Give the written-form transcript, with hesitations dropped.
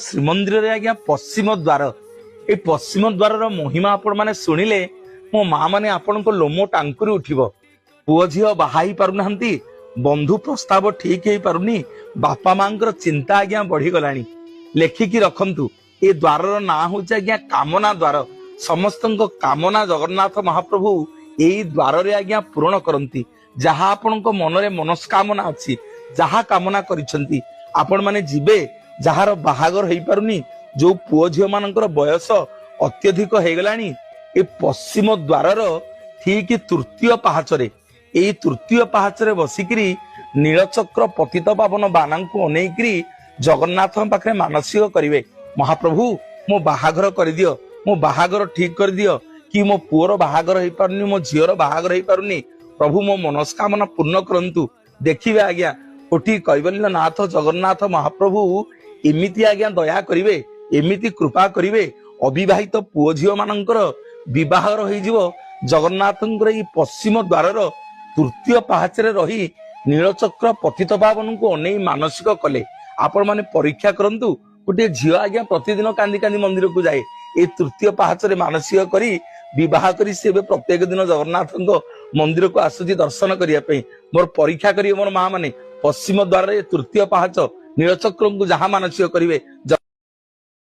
श्रीमंदिर रे आज्ञा पश्चिम द्वार ए पश्चिम द्वार महिमा आपण माने सुनिले मो माँ माने आपण को लोमो टांकुरी उठिबो। पुओ झियो बाहाई पारुनाहंती, बंधु प्रस्ताव ठीक हे पारुनी, बापा मांकर चिंता आज्ञा बढ़ी गलानी। लेखिकी रखंतु ए द्वार ना होचे आज्ञा कामना द्वार। समस्तंक कामना जगन्नाथ महाप्रभु एई द्वार रे आज्ञा पूर्ण करंती। जहा आपनक मनरे मनस्कामना अछि, जहा कामना करिसंती आपण माने जिबे। जहार बाहागर हेई पारुनी, जो पुओ झियो मानकर बयस अत्यधिक हे गलानी, ए पश्चिम द्वारर ठीक तृतीय पाहाचरे, एई तृतीय पाहाचरे बसिकरी नीलचक्र पतित पावन बानांकु अनेकरी जगन्नाथ पाखरे मानसिक करिवे, महाप्रभु मो बाहागर कर दियो, मो बाहागर ठीक कर दियो, कि मो पुओर बाहागर हेई पारुनी, मो झियोर बाहागर हेई पारुनी, प्रभु मो मनस्कामना पूर्ण करंतु। देखिबे आज्ञा कोटी कैवल्य नाथ जगन्नाथ महाप्रभु एमिति आज्ञा दया करिवे, एमिति कृपा करिवे। अविवाहित पुओ झियो मानकर विवाहर होई जिवो जगन्नाथंकर ई पश्चिम द्वारर तृतीय पाहाचरे रही नीलचक्र पतित पावन को अनेई मानसिक कले। आपण माने परीक्षा करंतु, गोटे झियो आज्ञा प्रतिदिन कांदी कांदी मंदिर को जाए, ए तृतीय पाहाचरे मानसिक करी विवाह करी से प्रत्येक दिन जगन्नाथंक मंदिर को आसुची दर्शन करिया पे। मोर परीक्षा करिए मोर माँ माने पश्चिम द्वार रे तृतीय पाहाच नीलचक्र को जहाँ मानसिक करिवे